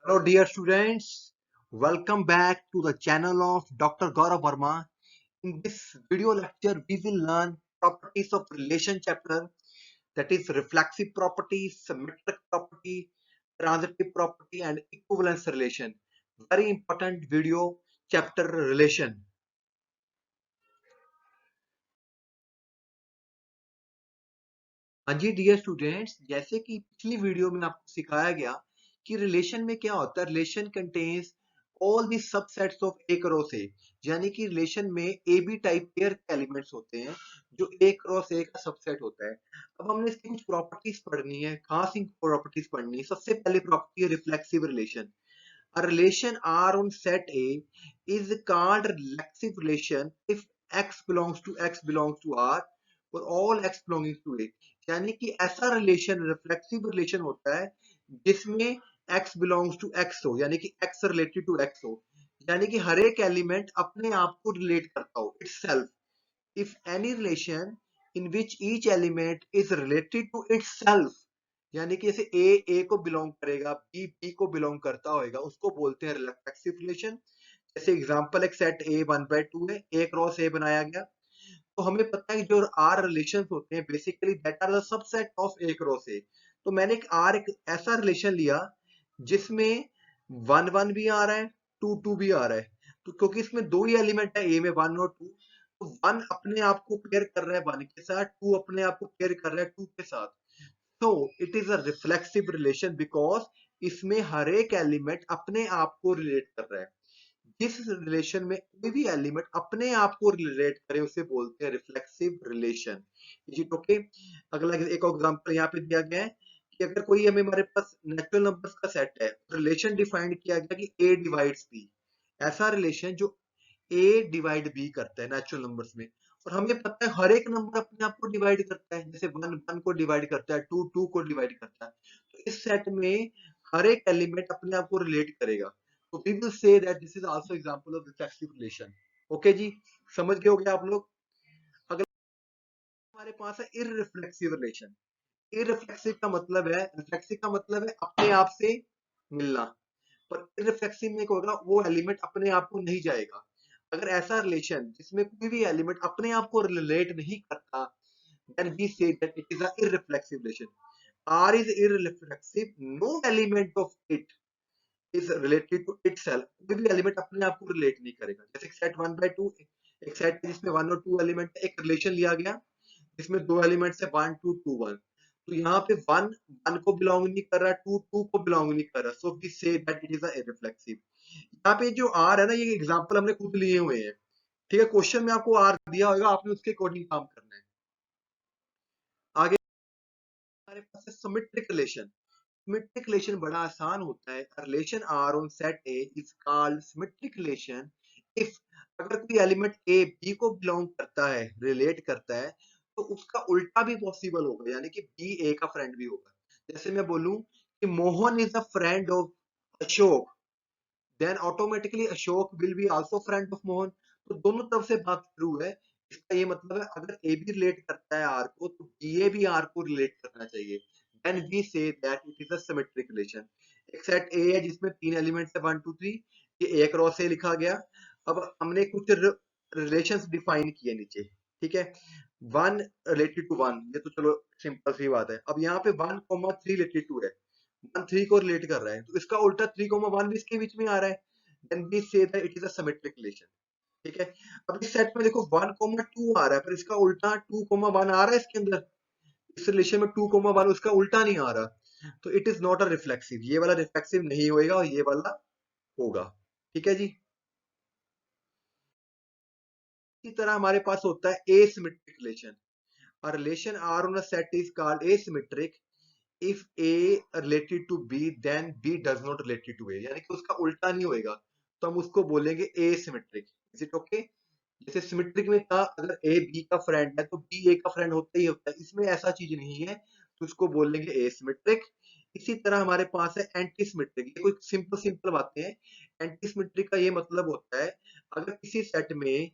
Hello, dear students. Welcome back to the channel of Dr. Gaurav Verma. In this video lecture, we will learn properties of relation chapter, that is reflexive property, symmetric property, transitive property, and equivalence relation. Very important video chapter relation. हाँ जी dear students, जैसे कि पिछली video में आपको सिखाया गया कि relation में क्या होता है। Relation contains all the subsets of A cross ए, यानी कि रिलेशन में ए बी टाइप पेयर के एलिमेंट्स होते हैं जो ए क्रॉस ए का सबसेट होता है। अब हमने इसकी कुछ प्रॉपर्टीज पढ़नी है, खास इन प्रॉपर्टीज पढ़नी है। सबसे पहली प्रॉपर्टी है reflexive relation. A relation R on set A is called reflexive relation if X belongs to X belongs to R और all X belonging to A। यानी कि ऐसा रिलेशन रिफ्लेक्सिव रिलेशन होता है जिसमें X belongs to X हो, यानी कि X related to X हो, यानी कि हर एक एलिमेंट अपने आप को रिलेट करता हो, itself। If any relation in which each element is related to itself, यानी कि जैसे ए को बिलोंग करेगा, बी को बिलोंग करता होगा, उसको बोलते हैं रिफ्लेक्सिव रिलेशन। जैसे एग्जांपल एक सेट ए 1/2 है, ए क्रॉस ए बनाया गया, तो हमें पता है कि जो आर रिलेशंस होते हैं basically that are the subset of A cross A. तो मैंने एक ऐसा रिलेशन लिया जिसमें 1 1 भी आ रहा है, 2 2 भी आ रहा है। तो क्योंकि इसमें दो ही एलिमेंट है ए में, 1 और 2, तो 1 अपने आप को पेयर कर रहा है 1 के साथ, 2 अपने आप को पेयर कर रहा है 2 के साथ। तो it is a reflexive relation because इसमें हर एक एलिमेंट अपने आप को रिलेट कर रहा है। जिस रिलेशन में कोई भी एलिमेंट अपने आप को रिलेट करे उसे बोलते हैं रिफ्लेक्सिव रिलेशन। जी ओके। अगला एक एग्जांपल यहाँ पे दिया गया है कि अगर कोई हमारे पास नेचुरल नंबर्स का सेट है, रिलेशन डिफाइन किया गया कि ए डिवाइड्स बी। ऐसा रिलेशन जो ए डिवाइड बी करता है नेचुरल नंबर्स में, और हमें पता है हर एक नंबर अपने आप को डिवाइड करता है। जैसे 1 1 को डिवाइड करता है, 2 2 को डिवाइड करता है। तो इस सेट में हर एक एलिमेंट अपने आप को रिलेट करेगा। तो we will say that this is also example of reflexive relation. Okay जी, समझ गए होंगे आप लोग। अगला हमारे पास है इररिफ्लेक्सिव रिलेशन। इररिफ्लेक्सिव का मतलब है, रिफ्लेक्सिव का मतलब है अपने आप से मिलना, पर इररिफ्लेक्सिव में क्या होगा, वो एलिमेंट अपने आप को नहीं जाएगा। अगर ऐसा रिलेशन जिसमें कोई भी एलिमेंट अपने आप को रिलेट नहीं करता, then we say that it is a irreflexive relation. R is irreflexive, no element of it is related to itself। कोई भी एलिमेंट अपने आप को रिलेट नहीं करेगा। जैसे सेट 1/2, एक सेट जिसमें 1 और 2 एलिमेंट, एक रिलेशन लिया गया जिसमें दो एलिमेंट्स है 1 2 2 1। तो यहाँ पे 1 1 को बिलोंग नहीं कर रहा, 2 2 को बिलोंग नहीं कर रहा, so we say that it is a irreflexive. यहाँ पे जो आर है ना, ये एग्जांपल हमने खुद लिए हुए हैं। ठीक है, क्वेश्चन में आपको आर दिया होगा, आपने उसके अकॉर्डिंग काम करना है। आगे हमारे पास है सिमेट्रिक रिलेशन। सिमेट्रिक रिलेशन बड़ा आसान होता है। Relation R on set A is called symmetric relation if अगर कोई एलिमेंट ए बी को बिलोंग करता है, रिलेट करता है, तो उसका उल्टा भी पॉसिबल होगा, यानी कि बी ए का फ्रेंड भी होगा। जैसे मैं बोलूं कि Mohan is a friend of Ashok, then automatically Ashok will be also friend of Mohan. तो दोनों तरफ से बात ट्रू है। इसका ये मतलब है अगर ए भी रिलेट करता है आर को, तो बी ए भी आर को रिलेट करना चाहिए। Then we say that it is a symmetric relation. एक सेट ए है जिसमें तीन एलिमेंट्स है 1 2 3, ये ए क्रॉस ए लिखा गया। अब हमने कुछ रिलेशंस डिफाइन किए नीचे, ठीक है। 1 रिलेटेड टू 1, ये तो चलो सिंपल सी बात है। अब यहाँ पे 1 3 रिलेटेड टू है, 1 3 को रिलेट कर रहा है, तो इसका उल्टा 3 1 भी इसके बीच में आ रहा है। Then we say that it is a symmetric relation. ठीक है। अब इस सेट में देखो 1 2 आ रहा है, पर इसका उल्टा 2 1 आ रहा है इसके अंदर। इस रिलेशन में 2 1 उसका उल्टा नहीं आ रहा, तो it is not a reflexive. ये वाला रिफ्लेक्सिव नहीं होएगा और ये वाला होगा। ठीक है जी। इसी तरह हमारे पास होता है asymmetric relation. A relation R on a set is called asymmetric if A related to B then B does not related to A, यानी कि उसका उल्टा नहीं होएगा, तो हम उसको बोलेंगे asymmetric। Is it okay? जैसे सिमेट्रिक में था, अगर ए बी का फ्रेंड है तो बी ए का फ्रेंड होता ही होता है, इसमें ऐसा चीज नहीं है, तो उसको बोलेंगे एसिमेट्रिक। इसी तरह हमारे पास है एंटी सिमेट्रिक। ये कोई सिंपल सिंपल बातें हैं। एंटी सिमेट्रिक का ये मतलब होता है अगर किसी सेट में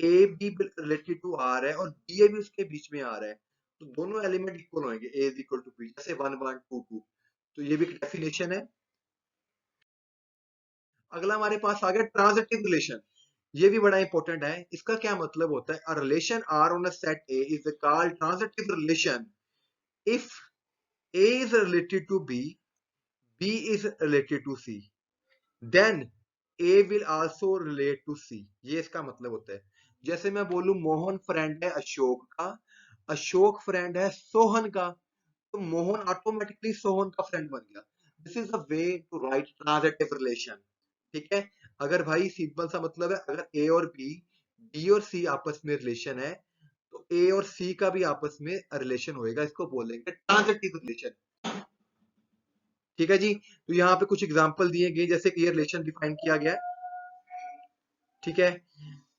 A B related to R है और बी ए भी उसके बीच में आ रहा है, तो दोनों एलिमेंट इक्वल होंगे, ए इज इक्वल टू बी, जैसे 1 1 2 2। तो ये भी एक डेफिनेशन है। अगला हमारे पास आ गया ट्रांजिटिव रिलेशन। ये भी बड़ा इंपॉर्टेंट है। इसका क्या मतलब होता है? A relation R on a set A is called transitive relation if A is related to B, B is related to C, then A will also relate to C. ये इसका मतलब होता है। जैसे मैं बोलूं मोहन फ्रेंड है अशोक का, अशोक फ्रेंड है सोहन का, तो मोहन ऑटोमेटिकली सोहन का फ्रेंड बन गया। This is the way to write transitive relation. ठीक है। अगर भाई सिंपल सा मतलब है, अगर ए और बी, बी और सी आपस में रिलेशन है, तो ए और सी का भी आपस में रिलेशन होएगा, इसको बोलेंगे ट्रांजिटिव रिलेशन। ठीक है जी। तो यहाँ पे कुछ एग्जांपल दिए गए, जैसे कि ये रिलेशन डिफाइन किया गया है। ठीक है।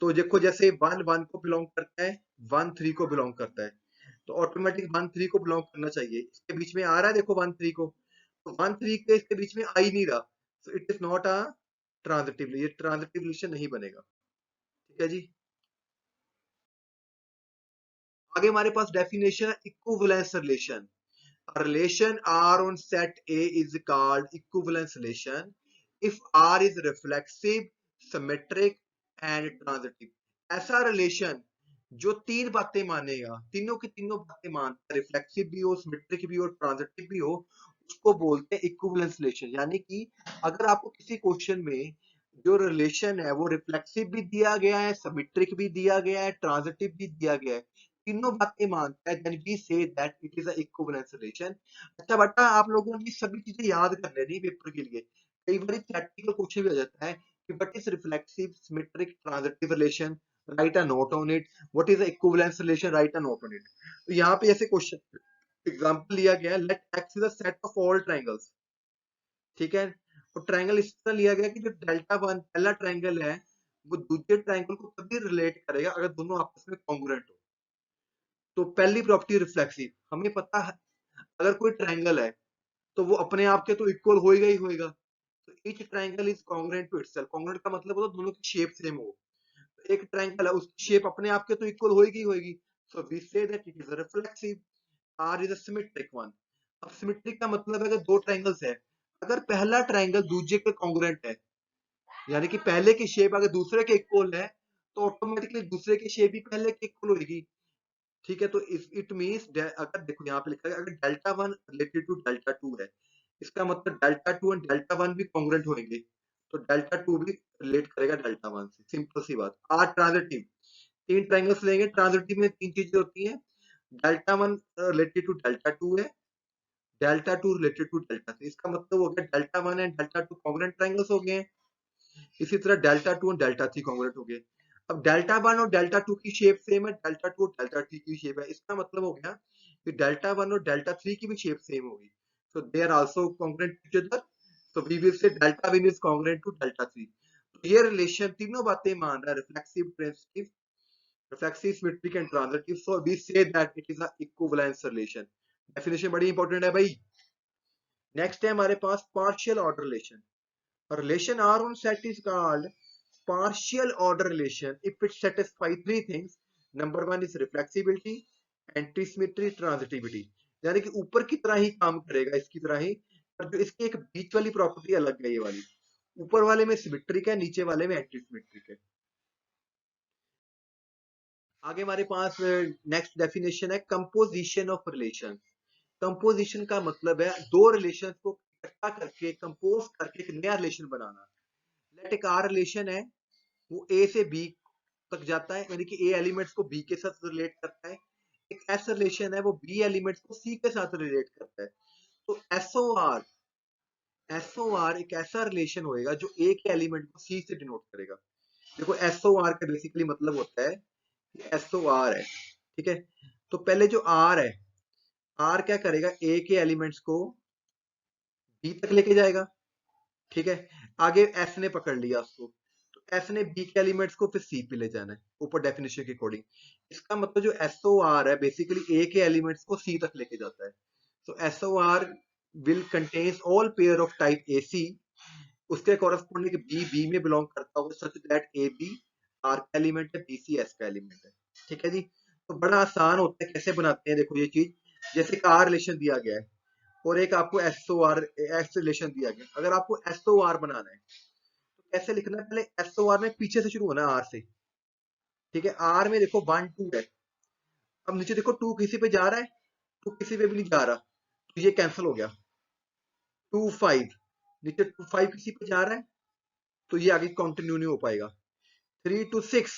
तो देखो जैसे वन वन को बिलोंग करता है, वन थ्री को बिलोंग करता है, तो ऑटोमेटिक वन थ्री को बिलोंग करना चाहिए। इसके बीच में आ रहा है देखो वन थ्री को, तो वन थ्री के इसके बीच में आ ही नहीं रहा, तो it is not a transitive, ये ट्रांजिटिव रिलेशन नहीं बनेगा। ठीक है जी। आगे हमारे पास डेफिनेशन है equivalence relation. A relation R on set A is called equivalence relation if R is reflexive, symmetric and transitive। ऐसा रिलेशन जो तीन बातें मानेगा, तीनों की तीनों बातें मानता है, रिफ्लेक्सिव भी हो, सिमेट्रिक भी हो, ट्रांजिटिव भी हो, उसको बोलते हैं इक्विवेलेंस रिलेशन। यानी कि अगर आपको किसी क्वेश्चन में जो रिलेशन है वो रिफ्लेक्सिव भी दिया गया है, सिमेट्रिक भी दिया गया है, ट्रांजिटिव भी दिया गया है, तीनों बातें मानता है, then we say that it is a equivalence relation। अच्छा बेटा, आप लोगों ने ये सभी चीजें याद कर लेनी पेपर के लिए। कई बार प्रैक्टिकल क्वेश्चन भी आ जाता है कि what is reflexive, symmetric, transitive relation, write a note on it. What is equivalence relation, write a note on it. तो यहाँ पे ऐसे क्वेश्चन एग्जांपल लिया गया है, let X is a set of all triangles. ठीक है। और ट्रायंगल इस तरह लिया गया कि जो डेल्टा वन पहला ट्रायंगल है, वो दूसरे ट्रायंगल को तभी रिलेट करेगा अगर दोनों आपस में कॉन्ग्रुएंट हो। तो पहली प्रॉपर्टी रिफ्लेक्सिव, हमें पता है अगर कोई ट्रायंगल है तो वो अपने आप के तो इक्वल होएगा ही होएगा। तो each triangle is congruent to itself. Congruent का मतलब होता है दोनों की शेप सेम हो। तो एक ट्रायंगल है, उसकी शेप अपने आप के तो इक्वल होएगी ही होएगी। So we say that it is reflexive. R is a symmetric one. अब सिमेट्रिक का मतलब है कि दो ट्रायंगल्स है, अगर पहला ट्रायंगल दूसरे के कॉन्ग्रुएंट है, यानी कि पहले की शेप अगर दूसरे के इक्वल है, तो ऑटोमेटिकली दूसरे की शेप भी पहले के इक्वल होगी। ठीक है। तो इट मींस अगर देखो यहाँ पे लिखा है, अगर delta one related to delta two है, इसका मतलब delta two and delta one भी कॉन्ग्रुएंट होंगे, तो डेल्टा टू भी रिलेट करेगा डेल्टा वन से। सिंपल सी बात। आर ट्रांजिटिव, तीन ट्रायंगल्स लेंगे, ट्रांजिटिव में तीन चीजें होती हैं, delta one related to delta two है, delta two related to delta three. इसका मतलब हो गया delta one and delta two congruent triangles हो गए हैं। इसी तरह डेल्टा टू और डेल्टा थ्री कॉन्ग्रुएंट हो गए। अब डेल्टा वन और डेल्टा टू की शेप सेम है, डेल्टा टू और डेल्टा थ्री की शेप है, इसका मतलब हो गया कि डेल्टा वन और डेल्टा थ्री की भी शेप सेम होगी, so they are also congruent to each other. So we will say delta one is congruent to delta three. तो ये रिलेशन तीनों बातें मान रहा है, reflexive, transitive, reflexive, symmetric and transitive. So we say that it is a equivalence relation. Definition बड़ी important है भाई। नेक्स्ट है हमारे पास partial order relation. A relation R on set is called partial order relation if it satisfies three things. Number one is reflexibility, antisymmetry, transitivity। यानी कि ऊपर की तरह ही काम करेगा, इसकी तरह ही, पर जो इसकी एक बीच वाली प्रॉपर्टी अलग है, ये वाली ऊपर वाले में सिमेट्रिक है, नीचे वाले में एंटीसिमेट्रिक है। आगे हमारे पास नेक्स्ट डेफिनेशन है कंपोजिशन ऑफ रिलेशन। कंपोजिशन का मतलब है दो रिलेशन को इकट्ठा करके, कंपोज करके एक नया रिलेशन बनाना। लेट एक आर रिलेशन है, वो ए से बी तक जाता है, यानी कि ए एलिमेंट्स को बी के साथ रिलेट करता है। एक एस रिलेशन है, वो बी एलिमेंट्स को सी के साथ रिलेट करता है। तो एसओआर एक ऐसा रिलेशन होएगा जो ए के एलिमेंट को सी से डिनोट करेगा। देखो एसओआर का बेसिकली मतलब होता है कि एसओआर है, ठीक है। तो पहले जो आर है, आर क्या करेगा, ए के एलिमेंट्स को बी तक लेके जाएगा, ठीक है। आगे एस ने पकड़ लिया उसको, तो एस ने बी के एलिमेंट्स को फिर सी पे ले जाना है ऊपर डेफिनेशन के अकॉर्डिंग। इसका मतलब जो एसओ आर है बेसिकली ए के एलिमेंट्स को सी तक लेके जाता है। तो SO R will contains all pair of type A C, उसके कॉरेस्पॉन्डिंग बी बी में बिलोंग करता होगा, such that A B R का एलिमेंट है, बी सी एस का एलिमेंट है। ठीक है जी। तो बड़ा आसान होता है, कैसे बनाते हैं देखो ये चीज। जैसे का रिलेशन दिया गया है और एक आपको एसओ आर एक्स रिलेशन दिया गया, अगर आपको एसओ आर बनाना है कैसे लिखना है, पहले SOR में पीछे से शुरू होना है, आर से। ठीक है, आर में देखो 1 2 है। अब नीचे देखो 2 किसी पे जा रहा है, 2 किसी पे भी नहीं जा रहा, तो ये कैंसिल हो गया। 2 5, नीचे 2 5 किसी पे जा रहा है, तो ये आगे कंटिन्यू नहीं हो पाएगा। 3 to 6,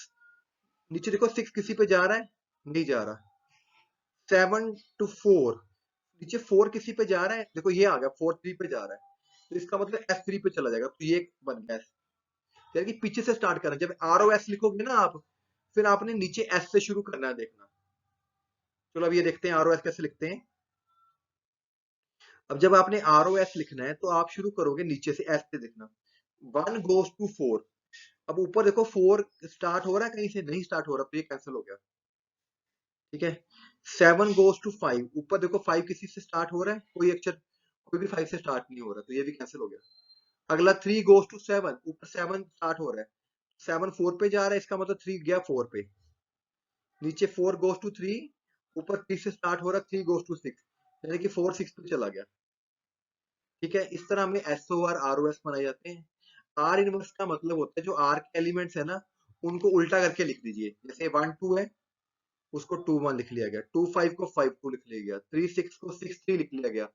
नीचे देखो 6 किसी पे जा रहा है, नहीं जा रहा। 7 to 4, नीचे 4 किसी पे जा रहा है, देखो ये आ गया 4 3 पे जा रहा है, तो इसका मतलब S3 पे चला जाएगा, तो ये बन गया। यानी कि पीछे से स्टार्ट करना। जब ROS लिखोगे ना आप, फिर आपने नीचे S से शुरू करना है, देखना। चलो अब ये देखते हैं ROS कैसे लिखते हैं। अब जब आपने ROS लिखना है तो आप शुरू करोगे नीचे से, S से देखना। 1 goes to 4, अब ऊपर देखो 4 स्टार्ट हो रहा है, कहीं से नहीं स्टार्ट हो रहा, तो ये कैंसिल हो गया। ठीक है, 7 goes to 5, ऊपर देखो 5 किसी से स्टार्ट हो रहा है, कोई अक्षर कोई भी 5 से स्टार्ट नहीं हो रहा, तो ये भी कैंसिल हो गया। अगला 3 goes to 7, ऊपर 7 स्टार्ट हो रहा है, 7 4 पे जा रहा है, इसका मतलब 3 गया 4 पे। नीचे 4 goes to 3, ऊपर 3 से स्टार्ट हो रहा है, 3 goes to 6, यानी कि 4 6 पे चला गया। ठीक है, इस तरह हमें SOR ROS बनाए जाते हैं। R इनवर्स का मतलब होता है जो R के एलिमेंट्स है ना, उनको उल्टा करके लिख दीजिए। जैसे 1 2 है, उसको 2 1 लिख लिया गया, 2 5 को 5 2 लिख लिया गया, 3 6 को 6 3 लिख लिया गया,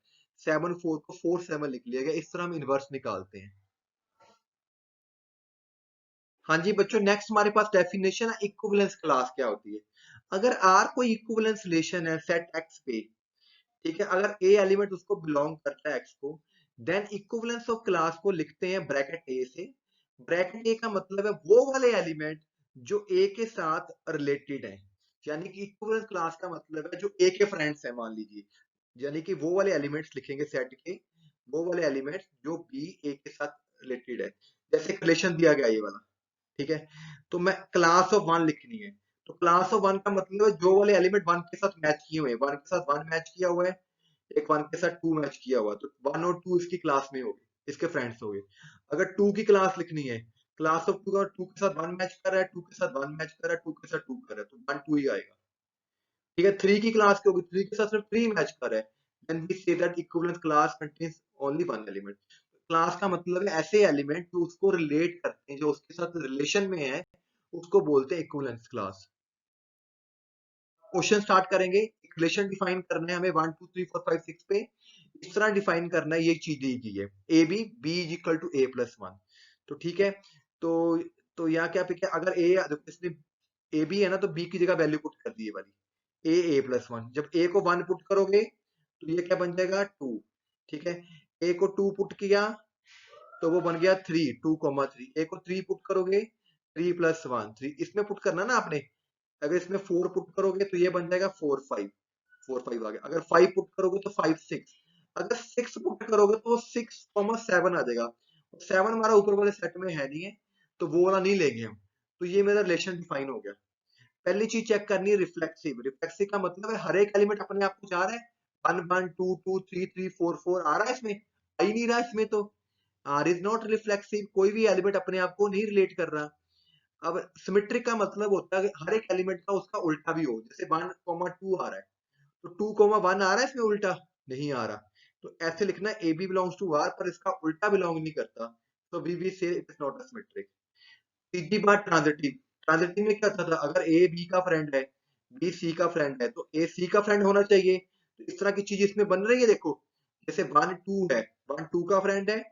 7 4 को 4 7 लिख लिया गया। इस तरह हम इनवर्स निकालते हैं। हाँ जी बच्चों, नेक्स्ट हमारे पास डेफिनेशन है इक्विवेलेंस क्लास क्या होती है। अगर R कोई इक्विवेलेंस रिलेशन है सेट X पे, ठीक है, अगर A एलिमेंट उसको बिलोंग करता है X को, देन इक्विवेलेंस ऑफ क्लास को लिखते हैं ब्रैकेट A से। ब्रैकेट A का मतलब है वो वाले एलिमेंट जो A के साथ रिलेटेड है, यानी कि इक्विवेलेंस क्लास का मतलब है जो A के फ्रेंड्स है, मान लीजिए। यानी कि वो वाले एलिमेंट्स लिखेंगे सेट के, वो वाले एलिमेंट्स जो B A के साथ रिलेटेड है। जैसे रिलेशन दिया गया ये वाला, ठीक है, तो मैं क्लास ऑफ 1 लिखनी है, तो क्लास ऑफ 1 का मतलब है जो वाले एलिमेंट 1 के साथ मैच किए हुए हैं, 1 के साथ 1 मैच किया हुआ है, एक 1 के साथ 2 मैच किया हुआ, तो 1 और 2 इसकी क्लास में हो गए, इसके फ्रेंड्स हो गए। अगर 2 की क्लास लिखनी है, क्लास ऑफ 2 का 2 के साथ 1 मैच कर रहा है, 2 के साथ 1 मैच कर रहा है, 2 के साथ 2 कर रहा है, तो 1 2 ही आएगा। ठीक है, 3 की क्लास क्या होगी, 3 के साथ सिर्फ 3 मैच कर रहा है, then we say that equivalent class contains only one element. Class का मतलब है ऐसे एलिमेंट जो उसको रिलेट करते हैं, जो उसके साथ रिलेशन में है, उसको बोलते हैं इक्विवेलेंस क्लास। क्वेश्चन स्टार्ट करेंगे। रिलेशन डिफाइन करना है हमें 1 2 3 4 5 6 पे। इस तरह डिफाइन करना है, ये चीज दी गई है A B B is equal to A plus 1। तो ठीक है, तो यहाँ क्या पिक है, अगर ए इसने ए बी है ना, तो बी की जगह वैल्यू पुट कर दी है वाली ए प्लस 1। जब ए को 1 पुट करोगे तो ये क्या बन जाएगा 2। ठीक है, ए को 2 पुट किया तो वो बन गया 3 2 3। ए को 3 पुट करोगे 3 प्लस 1 3, इसमें पुट करना ना आपने। अगर इसमें 4 पुट करोगे तो ये बन जाएगा 4 5 4 5 आ गया। अगर 5 पुट करोगे तो 5 6। अगर 6 पुट करोगे तो 6 7 आ जाएगा। 7 हमारा ऊपर वाले सेट में है नहीं है, तो वो वाला नहीं लेंगे हम। तो ये मेरा रिलेशन डिफाइन हो गया। पहली चीज चेक करनी है रिफ्लेक्सिव। रिफ्लेक्सिव का मतलब है हर एक एलिमेंट अपने आप को जा रहा है, 1 1 2 2 3 3 4 4 आ रहा है, इसमें आ ही नहीं रहा। इसमें तो आर इज नॉट रिफ्लेक्सिव, कोई भी एलिमेंट अपने आप को नहीं रिलेट कर रहा। अब सिमेट्रिक का मतलब होता है कि हर एक एलिमेंट का उसका उल्टा भी हो। जैसे 1 2 आ रहा है, तो 2 1 आ रहा है, इसमें उल्टा नहीं आ रहा, तो ऐसे लिखना है A B belongs to R, पर इसका उल्टा बिलोंग नहीं करता, तो we say it is not a symmetric. तीसरी बात ट्रांजिटिव। ट्रांजिटिव में क्या होता था, अगर ए बी का फ्रेंड है, बी सी का फ्रेंड है, तो ए सी का फ्रेंड होना चाहिए। तो इस तरह की चीज इसमें बन रही है, देखो जैसे 1 2 है, 1 2 का फ्रेंड है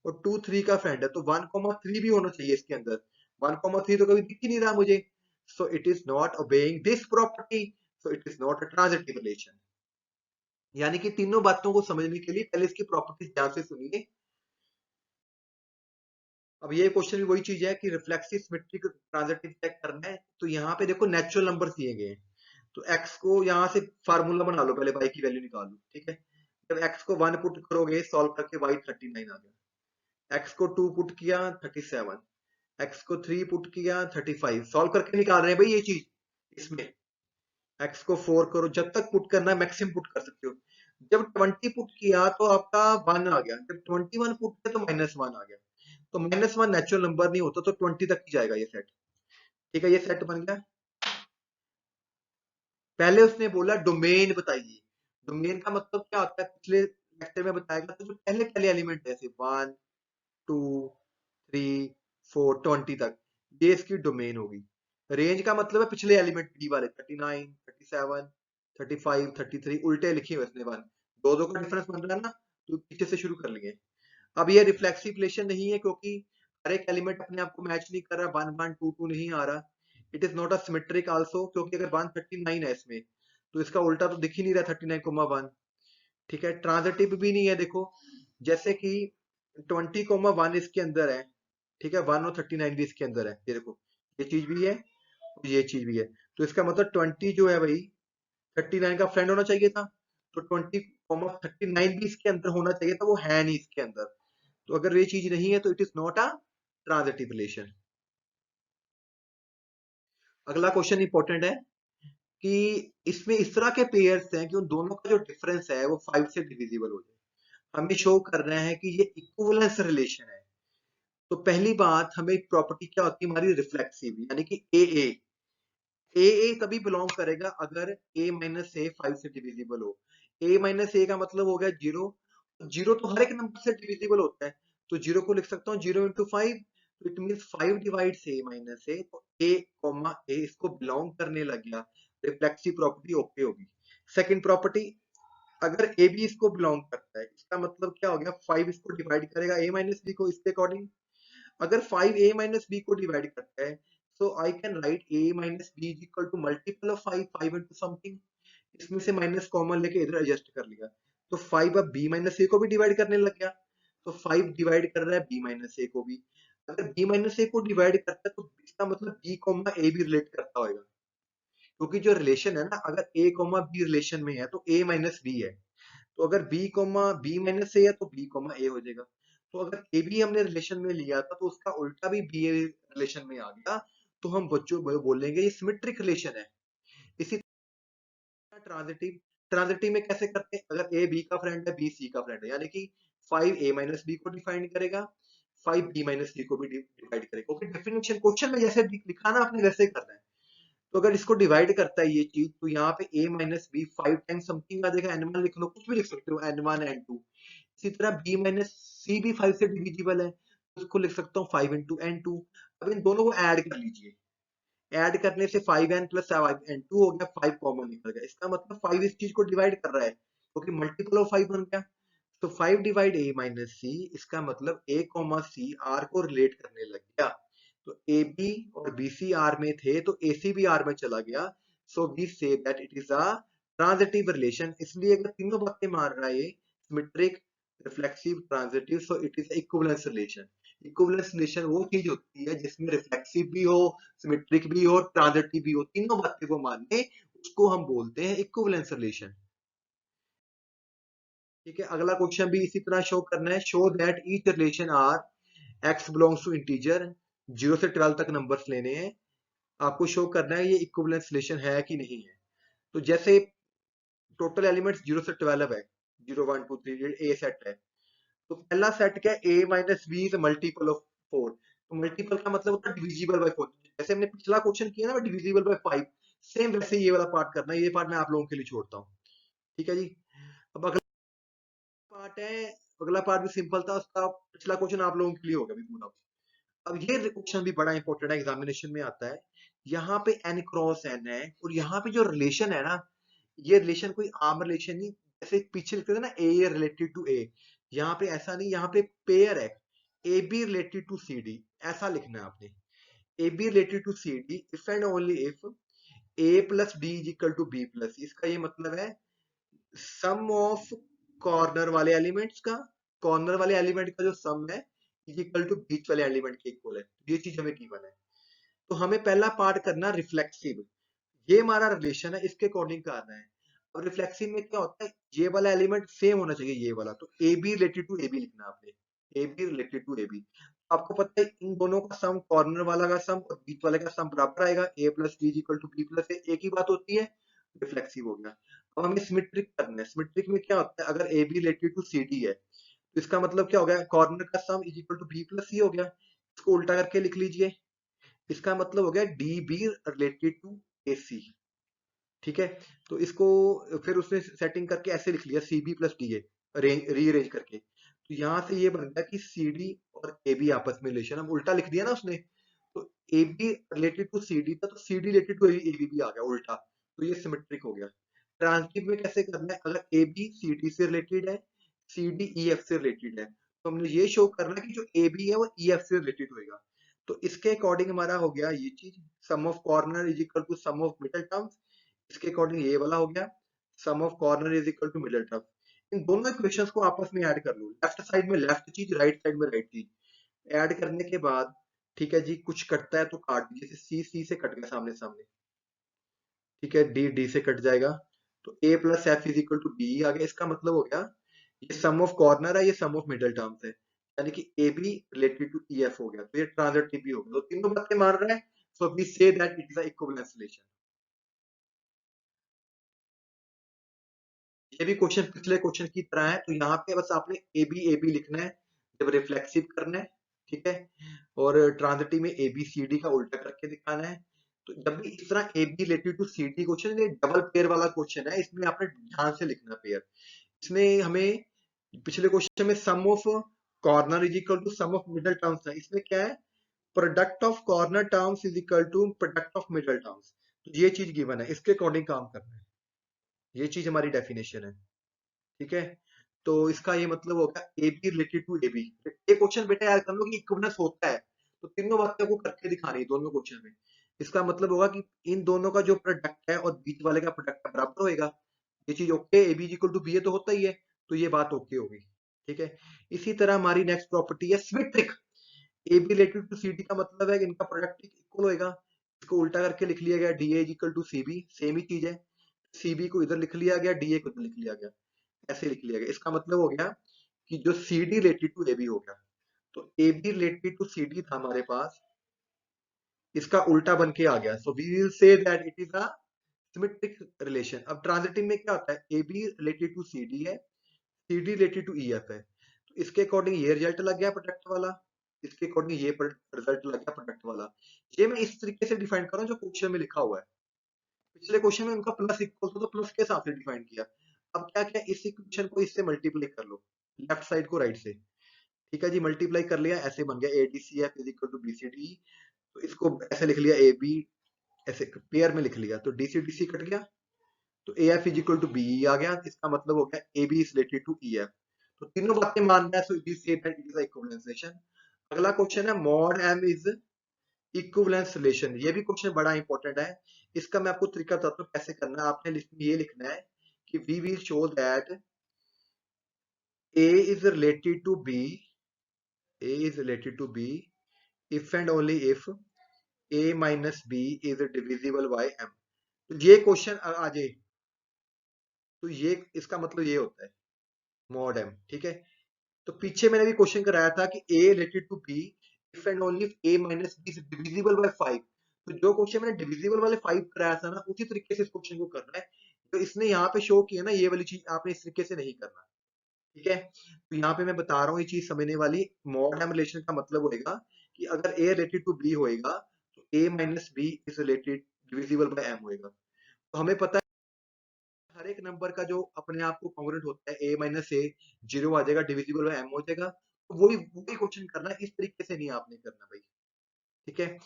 और 2 3 का फ्रेंड है, तो 1 3 भी होना चाहिए इसके अंदर। 1 3 तो कभी दिख ही नहीं रहा मुझे, सो it is not obeying this property, so it is not a transitive relation. यानी कि तीनों बातों को समझने के लिए पहले इसकी प्रॉपर्टीज ध्यान से सुनिए। अब ये क्वेश्चन भी वही चीज है कि रिफ्लेक्सिव सिमेट्रिक ट्रांजिटिव चेक करना है, तो यहाँ पे देखो नेचुरल नंबर दिए गए हैं, तो x को यहाँ से फार्मूला बना लो, पहले y की वैल्यू निकाल लो। ठीक है, जब x को 1 पुट करोगे सॉल्व करके y 39 आ गया। x को 2 पुट किया 37, x को 3 पुट किया 35, सॉल्व करके निकाल रहे हैं भाई ये चीज। इसमें x को 4 करो, जब तक पुट करना है मैक्सिमम पुट कर सकते हो। जब 20 पुट किया तो आपका 1 आ गया, जब 21 पुट किया तो -1 आ गया। तो -1 नेचुरल नंबर नहीं होता, तो 20 तक ही जाएगा ये सेट। ठीक है, ये सेट बन गया। पहले उसने बोला डोमेन बताइए। डोमेन का मतलब क्या होता है पिछले लेक्चर में बताया गया, तो जो पहले पहले एलिमेंट है, जैसे 1 2 3 20 तक, ये इसकी डोमेन होगी। रेंज का मतलब है पिछले एलिमेंट बी वाले 39, 37, 35, 33 उल्टे लिखे हुए इसने वन, दो दो का डिफरेंस बन रहा है ना, तो पीछे से शुरू कर लेंगे। अब ये रिफ्लेक्सिव रिलेशन नहीं है क्योंकि हर एक एलिमेंट अपने आप को मैच नहीं कर रहा, 1 1 2 2 नहीं आ रहा। It is not a symmetric also, क्योंकि अगर 139 है इसमें तो इसका उल्टा तो दिख ही नहीं रहा 39,1। ठीक है, ट्रांजिटिव भी नहीं है देखो, जैसे कि 20,1 इसके अंदर है, ठीक है, 1 और 39 भी इसके अंदर है, ये देखो ये चीज भी है और ये चीज भी है। तो इसका मतलब 20 जो है भाई 39 का फ्रेंड होना चाहिए था, तो 20,39 भी इसके अंदर होना चाहिए था, वो है नहीं इसके अंदर। तो अगर ये चीज नहीं है तो it is not a transitive relation. अगला क्वेश्चन इंपॉर्टेंट है कि इसमें इस तरह के पेयर्स हैं कि उन दोनों का जो डिफरेंस है वो 5 से डिविजिबल हो जाए। हमें शो कर रहे हैं कि ये इक्विवेलेंस रिलेशन है। तो पहली बात, हमें प्रॉपर्टी क्या होती है हमारी, रिफ्लेक्सिव, यानी कि ए तभी बिलोंग करेगा अगर ए माइनस ए 5 से डिविजिबल हो। ए माइनस ए का मतलब हो गया जीरो, जीरो तो हर एक नंबर से डिविजिबल होता है, तो जीरो को लिख सकता हूँ 0 into 5, तो it mean 5 divides A minus A, तो ए कॉमा ए इसको बिलोंग करने लग गया, रिफ्लेक्सिव प्रॉपर्टी ओके होगी। सेकंड प्रॉपर्टी, अगर ए बी इसको बिलोंग करता है, इसका मतलब क्या हो गया, 5 इसको डिवाइड करेगा ए माइनस बी को, इसके अकॉर्डिंग अगर 5 a माइनस बी को डिवाइड करता है, so I can write a minus B is equal to multiple of 5, 5 into something, इसमें से माइनस कॉमन लेके इधर एडजस्ट कर लिया, तो 5 अब b माइनस a को भी डिवाइड करने लग गया, तो 5 डिवाइड कर रहा है b माइनस a को भी। अगर b माइनस a को डिवाइड करता है तो इसका मतलब b कॉमा a भी रिलेट करता होगा, क्योंकि जो रिलेशन है ना, अगर a कॉमा b रिलेशन में है तो a माइनस b है, तो अगर b comma b minus a है तो b कॉमा a हो जाएगा। तो अगर ए बी हमने रिलेशन में लिया था तो उसका उल्टा भी बी रिलेशन में आ गया, तो हम बच्चों बोलेंगे ये सिमेट्रिक रिलेशन है। इसी तरह ट्रांजिटिव, ट्रांजिटिव में कैसे करते हैं, अगर ए बी का फ्रेंड है बी सी का फ्रेंड है, यानी कि 5 a माइनस बी को डिफाइन करेगा, 5 b माइनस सी को भी डिवाइड करेगा। ओके, डेफिनेशन क्वेश्चन में जैसे लिखा ना आपने वैसे ही करना है। तो अगर इसको डिवाइड करता है ये चीज, तो यहाँ पे a minus B 5 times something आ जाएगा, n1 लिख लो, कुछ भी लिख सकते हो, n1 n2। इसी तरह b माइनस सी भी 5 से डिविजिबल है, तो उसको लिख सकता हूँ 5 into n2। अब इन दोनों को ऐड कर लीजिए, ऐड करने से 5n प्लस 5n2 हो गया, 5 कॉमन निकल गया, इसका मतलब 5 इस चीज को डिवाइड कर रहा है क्योंकि मल्टीपल ऑफ 5 बन गया। तो 5 डिवाइड a माइनस सी, इसका मतलब a कॉमा सी आर को रिलेट करने लग गया, तो ए बी और बी सी आर में थे तो ए सी भी आर में चला गया, so we say that it is a transitive relation. इसलिए अगर तीनों बातें मान रहा है ये, symmetric, reflexive, transitive, so it is equivalence relation. Equivalence relation वो चीज होती है जिसमें रिफ्लेक्सिव भी हो, सिमेट्रिक भी हो, ट्रांजिटिव भी हो, तीनों बातें को माने, उसको हम बोलते हैं इक्विवेलेंस रिलेशन। ठीक है, अगला क्वेश्चन भी इसी तरह शो करना है, show that each relation R X belongs to integer, 0 से 12 तक नंबर्स लेने हैं, आपको शो करना है ये इक्विवेलेंस रिलेशन है कि नहीं है। तो जैसे टोटल एलिमेंट्स 0 से 12 है, 0 1 2 3, ए सेट है, तो पहला सेट क्या है, a minus B is multiple of 4, तो मल्टीपल का मतलब होता है डिविजिबल बाय 4, जैसे हमने पिछला क्वेश्चन किया ना डिविजिबल बाय 5, सेम वैसे ये वाला पार्ट करना है, ये पार्ट मैं आप लोगों के लिए छोड़ता हूँ। ठीक है जी, अब अगला पार्ट है, अगला पार्ट भी सिंपल था, उसका पिछला क्वेश्चन आप लोगों के लिए होगा भी पूरा। अब ये क्वेश्चन भी बड़ा इंपॉर्टेंट है, एग्जामिनेशन में आता है। यहाँ पे n क्रॉस n है और यहाँ पे जो रिलेशन है ना, ये रिलेशन कोई आम रिलेशन नहीं, जैसे पीछे लिखते थे ना ए रिलेटेड टू ए, यहाँ पे ऐसा नहीं, यहाँ पे पेयर है, A B related to C D, ऐसा लिखना है आपने, A B related to C D if and only if A plus D is equal to B plus, इसका ये मतलब है सम ऑफ कॉर्नर वाले एलिमेंट्स का, कॉर्नर वाले एलिमेंट का जो सम है इज इक्वल टू बीच वाले एलिमेंट के इक्वल है, ये चीज हमें गिवन है। तो हमें पहला पार्ट करना रिफ्लेक्सिव, ये हमारा रिलेशन है, इसके अकॉर्डिंग करना है। और रिफ्लेक्सिव में क्या होता है, ये वाला एलिमेंट सेम होना चाहिए ये वाला, तो A B related to A B लिखना है आपने, A B related to A B. आपको पता है इन दोनों का सम, कॉर्नर वाला का सम और बीच वाले का सम बराबर आएगा, A plus B equal to B plus A, एक ही बात होती है, रिफ्लेक्सिव हो गया। अब हमें सिमेट्रिक करना है, सिमेट्रिक में क्या होता है, अगर A B related to C D है तो इसका मतलब क्या हो गया, कॉर्नर का sum is equal to B plus C हो गया, इसको उल्टा करके लिख लीजिए, इसका मतलब हो गया डी बी रिलेटेड टू ए सी। ठीक है, तो इसको फिर उसने सेटिंग करके ऐसे लिख लिया C B plus D A, rearrange करके, तो यहाँ से ये बन गया कि सी डी और ए बी आपस में रिलेशन, अब उल्टा लिख दिया ना उसने, तो A B related to C D था तो C D related to A B भी आ गया उल्टा, तो ये सिमेट्रिक हो गया। ट्रांजिटिव में कैसे करना है, अगर ए बी सी डी से रिलेटेड है, सी डी ई एफ से रिलेटेड है, तो हमने ये शो करना है कि जो ए बी है वो ई एफ से रिलेटेड होएगा। तो इसके अकॉर्डिंग हमारा हो गया ये चीज, sum of corner is equal to sum of middle terms, इसके अकॉर्डिंग ये वाला हो गया, sum of corner is equal to middle terms. इन दोनों इक्वेशंस को आपस में ऐड कर लो, लेफ्ट साइड में लेफ्ट चीज, राइट साइड में राइट चीज, ऐड करने के बाद ठीक है जी, कुछ कटता है तो काट दीजिए, जैसे सी सी से कट गया सामने सामने, ठीक है, डी डी से कट जाएगा, तो A plus F is equal to B आ गया। इसका मतलब हो गया ये सम ऑफ कॉर्नर है, ये सम ऑफ मिडल टर्म्स है, यानी कि A B related to E F हो गया, तो ये ट्रांजिटिव भी हो गया, तो तीनों बातें मान रहे हैं, so we say that it is a equivalence relation. ये भी क्वेश्चन पिछले क्वेश्चन की तरह है, तो यहाँ पे बस आपने ए बी लिखना है जब रिफ्लेक्सिव करना है, ठीक है, और ट्रांजिटिव में ए बी सी डी का उल्टा करके दिखाना है। तो जब भी इस तरह A B related to C D question, ये डबल पेयर वाला क्वेश्चन है, इसमें आपने ध्यान से लिखना पेयर। इसमें हमें पिछले क्वेश्चन में sum of corner is equal to sum of middle terms है, इसमें क्या है, product of corner terms is equal to product of middle terms, तो ये चीज गिवन है, इसके अकॉर्डिंग काम करना है, ये चीज हमारी डेफिनेशन है, ठीक है। तो इसका ये मतलब होगा A B related to A B. ये क्वेश्चन बेटा याद कर लो कि इक्विवेलेंस होता है, तो तीनों बातें को करके दिखानी है दोनों क्वेश्चन में। इसका मतलब होगा कि इन दोनों का जो प्रोडक्ट है और बीच वाले का प्रोडक्ट बराबर होएगा, ये चीज okay, A B equal to B है तो होता ही है, तो ये बात ओके होगी, ठीक है। इसी तरह हमारी नेक्स्ट प्रॉपर्टी है symmetric. A B related to C D का मतलब है कि इनका प्रोडक्ट इक्वल होएगा, इसको उल्टा करके लिख लिया गया D A equal to C B, same ही चीज है, सी बी को इधर लिख लिया गया, डी ए को इधर लिख लिया गया, ऐसे लिख लिया गया। इसका मतलब हो गया कि जो C D related to A B हो गया, तो A B related to C D था हमारे पास, इसका उल्टा बन के आ गया, so we will say that it is a symmetric relation. अब ट्रांजिटिव में क्या होता है, A B related to C D है, C D related to E F है, तो इसके अकॉर्डिंग ये रिजल्ट लग गया प्रोडक्ट वाला, इसके अकॉर्डिंग ये रिजल्ट लग गया प्रोडक्ट वाला। ये मैं इस तरीके से डिफाइन कर रहा हूँ जो क्वेश्चन में लिखा हुआ है, पिछले क्वेश्चन में उनका प्लस इक्वल था तो प्लस के हिसाब से डिफाइन किया। अब क्या क्या, इस इक्वेशन को इससे मल्टीप्लाई कर लो, लेफ्ट साइड को राइट से, ठीक है जी, मल्टीप्लाई कर लिया, ऐसे बन गया A D C F is equal to B C D, तो इसको ऐसे लिख लिया ए बी, ऐसे पेयर में लिख लिया, तो डी सी कट गया, तो A F is equal to B आ गया, इसका मतलब हो गया A B is related to E F, तो तीनों बातें मानना है, so it is said that it is a equivalence relation. अगला क्वेश्चन है mod M is equivalence relation, ये भी क्वेश्चन बड़ा इंपॉर्टेंट है, इसका मैं आपको तरीका बताता हूँ कैसे करना है। आपने लिस्ट में ये लिखना है कि we will show that A is related to B, A is related to B if and only if A minus B is divisible by M। तो ये क्वेश्चन आ जाए, तो ये इसका मतलब ये होता है मॉड M, ठीक है। तो पीछे मैंने भी क्वेश्चन कराया था कि A related to B if and only A minus B is divisible by 5, तो जो क्वेश्चन मैंने डिविजिबल वाले 5 कराया था ना, उसी तरीके से इस क्वेश्चन को करना है। तो इसने यहाँ पे शो किया ना, ये वाली चीज आपने इस तरीके से नहीं करना, ठीक है। तो यहाँ पे मैं बता रहा हूँ ये चीज समझने वाली, मॉड एम रिलेशन का मतलब होएगा कि अगर ए रिलेटेड टू बी होएगा तो A minus B is related divisible by M होएगा। तो हमें पता है हर एक नंबर का जो अपने आप को कॉन्ग्रुएंट होता है, ए माइनस ए जीरो आ जाएगा, डिविजिबल बाय एम हो जाएगा, तो वही क्वेश्चन करना है, इस तरीके से नहीं आपने करना भाई, ठीक है।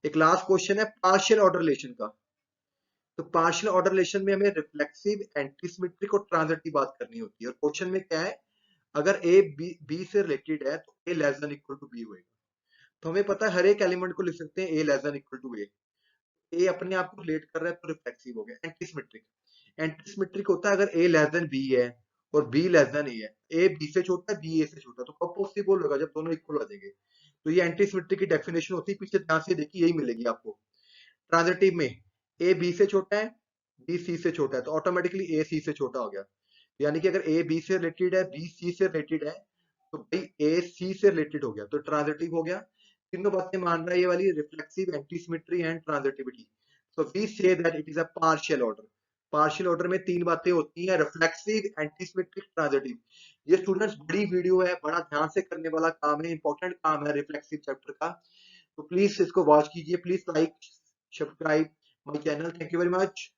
एक लास्ट क्वेश्चन है पार्शियल ऑर्डर रिलेशन का। तो पार्शियल ऑर्डर रिलेशन में हमें रिफ्लेक्सिव, एंटीसिमेट्रिक और ट्रांजिटिव बात करनी होती है, और क्वेश्चन में क्या है, अगर ए बी से रिलेटेड है तो A less than equal to B होएगा। तो हमें पता है हर एक एलिमेंट को लिख सकते हैं ए लेस देन इक्वल टू ए, ए अपने आप को रिलेट कर रहा है तो रिफ्लेक्सिव हो गया। एंटीसिमेट्रिक, एंटीसिमेट्रिक होता है अगर ए लेस देन बी है और बी लेस देन ए है, ए बी से छोटा है बी ए से छोटा, तो कब पॉसिबल होगा, जब दोनों इक्वल हो जाएंगे। तो ये एंटीसिमेट्रिक की डेफिनेशन होती है, पीछे ध्यान से देखिए यही मिलेगी आपको। ट्रांजिटिव में ए बी से छोटा है, बी सी से छोटा है, तो ऑटोमेटिकली ए सी से छोटा हो गया, यानी कि अगर ए बी से रिलेटेड है, बी सी से रिलेटेड है, तो भाई ए सी से रिलेटेड हो गया, तो ट्रांजिटिव हो गया। तीनों बातें मान रहा है ये वाली, reflexive, antisymmetry and transitivity. So we say that it is a partial order. Partial order में तीन बातें होती हैं, रिफ्लेक्सिव, एंटीसिमेट्रिक, ट्रांजिटिव। ये स्टूडेंट्स बड़ी वीडियो है, बड़ा ध्यान से करने वाला काम है, इंपॉर्टेंट काम है रिफ्लेक्सिव चैप्टर का, तो प्लीज इसको वॉच कीजिए, please like subscribe my channel, thank you very much.